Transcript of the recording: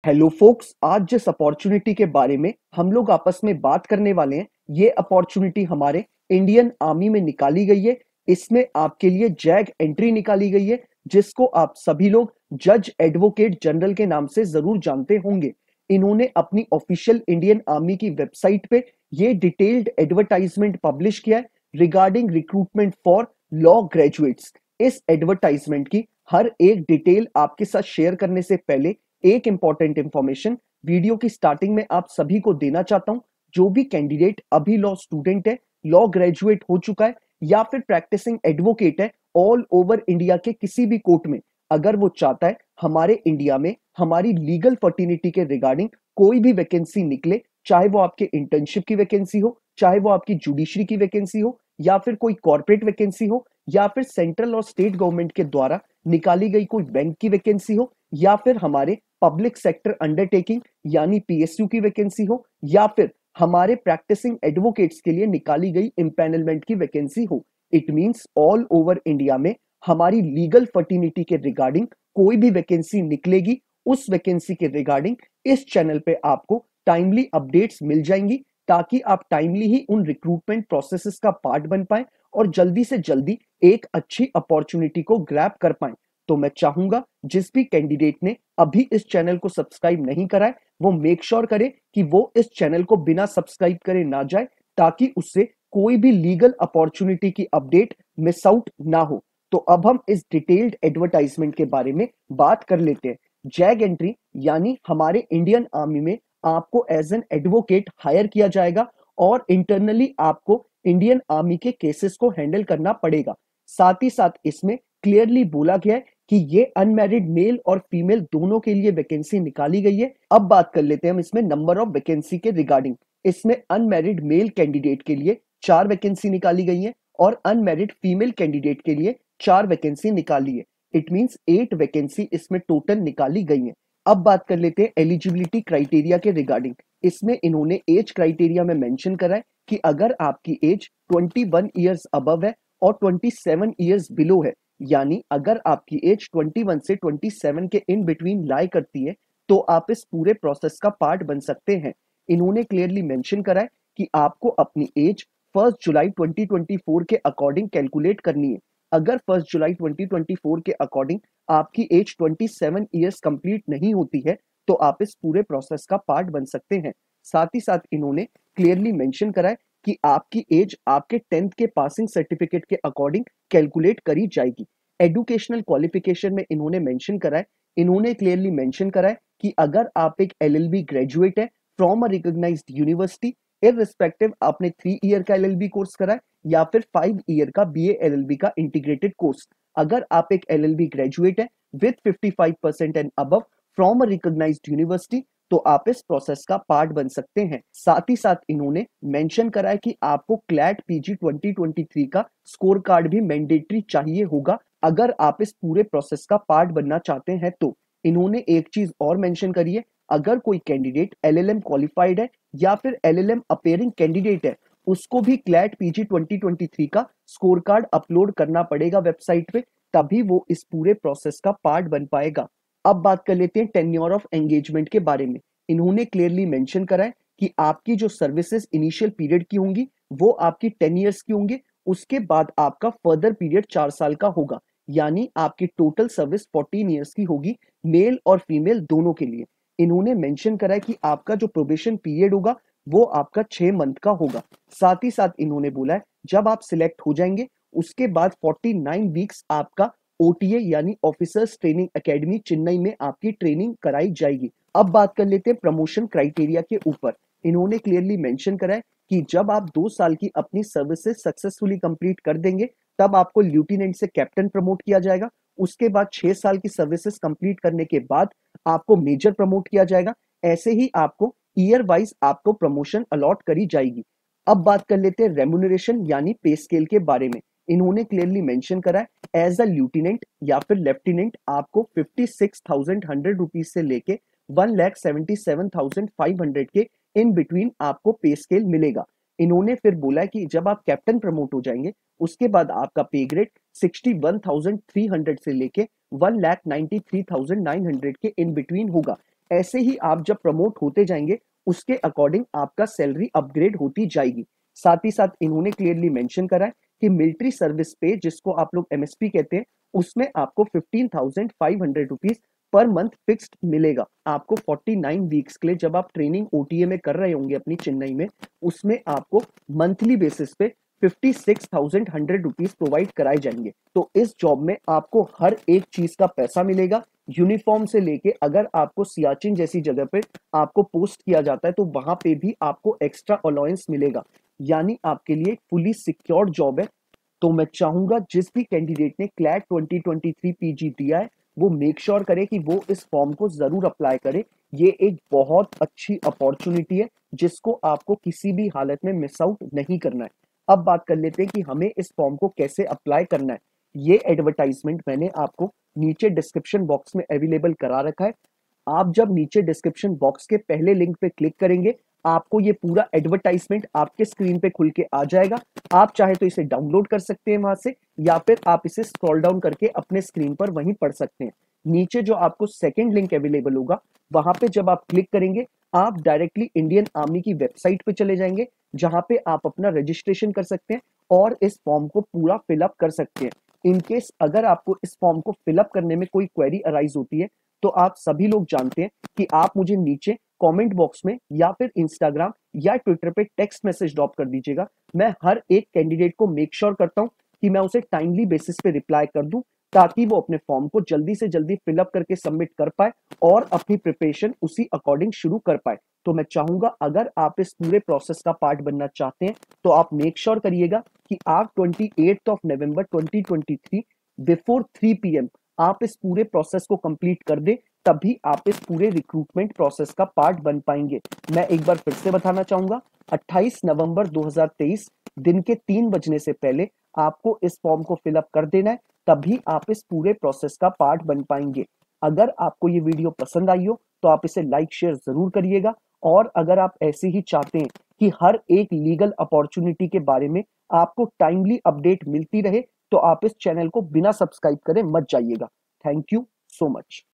Hello focus, आज जिस opportunity के बारे में हम लोग आपस में बात करने वाले हैं, ये अपॉर्चुनिटी हमारे इंडियन आर्मी में निकाली गई है। इसमें आपके लिए जैग एंट्री निकाली गई है, जिसको आप सभी लोग जज एडवोकेट जनरल के नाम से जरूर जानते होंगे। इन्होंने अपनी ऑफिशियल इंडियन आर्मी की वेबसाइट पे ये डिटेल्ड एडवर्टाइजमेंट पब्लिश किया है regarding recruitment for law graduates. इस एडवर्टाइजमेंट की हर एक डिटेल आपके साथ शेयर करने से पहले एक इंपॉर्टेंट इंफॉर्मेशन वीडियो की स्टार्टिंग में आप सभी को देना चाहता हूं। जो भी कैंडिडेट अभी लॉ स्टूडेंट है, लॉ ग्रेजुएट हो चुका है या फिर प्रैक्टिसिंग एडवोकेट है ऑल ओवर इंडिया के किसी भी कोर्ट में, अगर वो चाहता है हमारे इंडिया में हमारी लीगल फर्टिनिटी के रिगार्डिंग कोई भी वैकेंसी निकले, चाहे वो आपके इंटर्नशिप की वैकेंसी हो, चाहे वो आपकी जुडिशरी की वैकेंसी हो, या फिर कोई कॉर्पोरेट वैकेंसी हो, या फिर सेंट्रल और स्टेट गवर्नमेंट के द्वारा निकाली गई कोई बैंक की वैकेंसी हो, या फिर हमारे पब्लिक सेक्टर अंडरटेकिंग यानी पीएसयू की वैकेंसी हो, या फिर हमारे प्रैक्टिसिंग एडवोकेट्स के लिए निकाली गई इम्पैनलमेंट की वैकेंसी हो। It means all over India में हमारी लीगल फर्टिनिटी के रिगार्डिंग कोई भी वैकेंसी निकलेगी, उस वैकेंसी के रिगार्डिंग इस चैनल पे आपको टाइमली अपडेट्स मिल जाएंगी, ताकि आप टाइमली ही उन रिक्रूटमेंट प्रोसेसेस का पार्ट बन पाए और जल्दी से जल्दी एक अच्छी अपॉर्चुनिटी को ग्रैब कर पाए। तो मैं चाहूंगा जिस भी कैंडिडेट ने अभी इस चैनल को सब्सक्राइब नहीं करा है, वो मेक श्योर करे कि वो इस चैनल को बिना सब्सक्राइब करे ना जाए, ताकि उससे कोई भी लीगल अपॉर्चुनिटी की अपडेट मिस आउट ना हो। तो अब हम इस डिटेल्ड एडवर्टाइजमेंट के बारे में बात कर लेते हैं। जैग एंट्री यानी हमारे इंडियन आर्मी में आपको एज एन एडवोकेट हायर किया जाएगा और इंटरनली आपको इंडियन आर्मी के केसेस को हैंडल करना पड़ेगा। साथ ही साथ इसमें क्लियरली बोला गया है कि ये अनमैरिड मेल और फीमेल दोनों के लिए वैकेंसी निकाली गई है। अब बात कर लेते हैं हम इसमें नंबर ऑफ वैकेंसी के रिगार्डिंग। इसमें अनमैरिड मेल कैंडिडेट के लिए 4 वैकेंसी निकाली गई है और अनमैरिड फीमेल कैंडिडेट के लिए 4 वैकेंसी निकाली है। इट मींस 8 वैकेंसी इसमें टोटल निकाली गई है। अब बात कर लेते हैं एलिजिबिलिटी क्राइटेरिया के रिगार्डिंग। इसमें इन्होंने एज क्राइटेरिया में मेंशन करा है कि अगर आपकी एज 21 ईयर्स अबव है और 27 ईयर्स बिलो है, यानी अगर आपकी एज 21 से 27 के इन बिटवीन लाई करती है, तो आप इस पूरे प्रोसेस का पार्ट बन सकते हैं। इन्होंने क्लियरली मेंशन करा है कि आपको अपनी एज 1 जुलाई 2024 के अकॉर्डिंग कैलकुलेट करनी है। अगर 1 जुलाई 2024 के अकॉर्डिंग आपकी एज 27 ईयर्स कंप्लीट नहीं होती है, तो आप इस पूरे प्रोसेस का पार्ट बन सकते हैं। साथ ही साथ इन्होंने क्लियरली मेंशन करा है कि आपकी एज आपके 10th के पासिंग सर्टिफिकेट के अकॉर्डिंग कैलकुलेट करी जाएगी। एजुकेशनल क्वालिफिकेशन में इन्होंने क्लियरली मेंशन करा है कि अगर आप एक एलएलबी ग्रेजुएट है from a recognised university, irrespective आपने 3 ईयर का एलएलबी कोर्स करा है या फिर 5 ईयर का बीए एलएलबी का इंटीग्रेटेड कोर्स, अगर आप एक एलएलबी ग्रेजुएट है with 55% and above from a recognised university, तो आप इस प्रोसेस का पार्ट बन सकते हैं। साथ ही साथ इन्होंने मेंशन करा है कि आपको क्लैट पीजी 2023 का स्कोर कार्ड भी मैंडेटरी चाहिए होगा, अगर आप इस पूरे प्रोसेस का पार्ट बनना चाहते हैं तो। इन्होंने एक चीज और मेंशन करी है, अगर कोई कैंडिडेट एलएलएम क्वालिफाइड है या फिर एलएलएम अपेयरिंग कैंडिडेट है, उसको भी क्लैट पीजी 2023 का स्कोर कार्ड अपलोड करना पड़ेगा वेबसाइट पे, तभी वो इस पूरे प्रोसेस का पार्ट बन पाएगा। अब बात कर लेते हैं टेन्योर ऑफ एंगेजमेंट के बारे में। इन्होंने क्लियरली मेंशन करा है कि आपकी जो सर्विसेज इनिशियल पीरियड की होंगी वो आपकी 10 ईयर्स की होंगी, उसके बाद आपका फर्दर पीरियड 4 साल का होगा, यानी आपकी टोटल सर्विस 14 ईयर्स की होगी, मेल और फीमेल दोनों के लिए। इन्होंने मेंशन करा है कि आपका जो प्रोबेशन पीरियड होगा वो आपका 6 मंथ का होगा। साथ ही साथ इन्होंने बोला है जब आप सिलेक्ट हो जाएंगे उसके बाद 49 वीक्स आपका ओटीए यानी ऑफिसर्स ट्रेनिंग एकेडमी चेन्नई में आपकी ट्रेनिंग कराई जाएगी। अब बात कर लेते हैं प्रमोशन क्राइटेरिया के ऊपर। इन्होंने क्लियरली मेंशन करा है कि जब आप 2 साल की अपनी सर्विसेज सक्सेसफुली कंप्लीट कर देंगे, तब आपको लेफ्टिनेंट से कैप्टन प्रमोट किया जाएगा। उसके बाद 6 साल की सर्विसेज कंप्लीट करने के बाद आपको मेजर प्रमोट किया जाएगा। ऐसे ही आपको ईयर वाइज आपको प्रमोशन अलॉट करी जाएगी। अब बात कर लेते हैं रेम्यूनरेशन यानी पे स्केल के बारे में। इन्होंने क्लियरली मेंशन करा है एज अ ल्यूटिनेंट या फिर लेफ्टिनेंट आपको 56,100 रुपीज से लेके 1,77,500 के इन बिटवीन आपको पे स्केल मिलेगा। इन्होंने फिर बोला है कि जब आप कैप्टन प्रमोट हो जाएंगे उसके बाद आपका पे ग्रेड 61,300 से लेके 1,93,900 के इन बिटवीन होगा। ऐसे ही आप जब प्रमोट होते जाएंगे उसके अकॉर्डिंग आपका सैलरी अपग्रेड होती जाएगी। साथ ही साथ इन्होंने क्लियरली मेंशन करा है कि मिलिट्री सर्विस पे, जिसको आप लोग एमएसपी कहते हैं, उसमें आपको 15,500 रुपीज पर मंथ फिक्स्ड मिलेगा। आपको 49 वीक्स के लिए जब आप ट्रेनिंग ओटीए में कर रहे होंगे अपनी चेन्नई में, उसमें आपको मंथली बेसिस पे 56,100 रुपीज प्रोवाइड कराए जाएंगे। तो इस जॉब में आपको हर एक चीज का पैसा मिलेगा, यूनिफॉर्म से लेके अगर आपको सियाचिन जैसी जगह पे आपको पोस्ट किया जाता है तो वहां पे भी आपको एक्स्ट्रा अलाउंस मिलेगा। यानी आपके लिए फुली सिक्योर्ड जॉब है। तो मैं चाहूंगा जिस भी कैंडिडेट ने क्लैट 2023 पीजी दिया है वो मेक श्योर करे कि वो इस फॉर्म को जरूर अप्लाई करे। ये एक बहुत अच्छी अपॉर्चुनिटी है जिसको आपको किसी भी हालत में मिस आउट नहीं करना है। अब बात कर लेते हैं कि हमें इस फॉर्म को कैसे अप्लाई करना है। ये एडवर्टाइजमेंट मैंने आपको नीचे डिस्क्रिप्शन बॉक्स में अवेलेबल करा रखा है। आप जब नीचे डिस्क्रिप्शन बॉक्स के पहले लिंक पे क्लिक करेंगे आपको ये पूरा एडवर्टाइजमेंट आपके स्क्रीन पे खुल के आ जाएगा। आप चाहे तो इसे डाउनलोड कर सकते हैं वहां से, या फिर आप इसे स्क्रॉल डाउन करके अपने स्क्रीन पर वहीं पढ़ सकते हैं। नीचे जो आपको सेकंड लिंक अवेलेबल होगा वहां पे जब आप क्लिक करेंगे आप डायरेक्टली इंडियन आर्मी की वेबसाइट पे चले जाएंगे, जहां पे आप अपना रजिस्ट्रेशन कर सकते हैं और इस फॉर्म को पूरा फिलअप कर सकते हैं। इनकेस अगर आपको इस फॉर्म को फिलअप करने में कोई क्वेरी अराइज होती है तो आप सभी लोग जानते हैं कि आप मुझे नीचे कमेंट बॉक्स में या फिर इंस्टाग्राम या ट्विटर पे टेक्स्ट मैसेज ड्रॉप कर दीजिएगा। मैं हर एक कैंडिडेट को मेक श्योर करता हूं कि मैं उसे टाइमली बेसिस पे रिप्लाई कर दूं, ताकि वो अपने फॉर्म को जल्दी से जल्दी फिलअप करके सबमिट कर पाए और अपनी प्रिपरेशन उसी अकॉर्डिंग शुरू कर पाए। तो मैं चाहूंगा अगर आप इस पूरे प्रोसेस का पार्ट बनना चाहते हैं तो आप मेक श्योर करिएगा कि आप 28 ऑफ नवंबर 2023 बिफोर 3 PM आप इस पूरे प्रोसेस को कंप्लीट कर दे, तभी आप इस पूरे रिक्रूटमेंट प्रोसेस का पार्ट बन पाएंगे। मैं एक बार फिर से बताना चाहूंगा, 28 नवंबर 2023 दिन के 3 बजने से पहले आपको इस फॉर्म को फिलअप कर देना है, तभी आप इस पूरे प्रोसेस का पार्ट बन पाएंगे। अगर आपको ये वीडियो पसंद आई हो तो आप इसे लाइक शेयर जरूर करिएगा, और अगर आप ऐसे ही चाहते हैं कि हर एक लीगल अपॉर्चुनिटी के बारे में आपको टाइमली अपडेट मिलती रहे तो आप इस चैनल को बिना सब्सक्राइब करे मत जाइएगा। Thank you so much.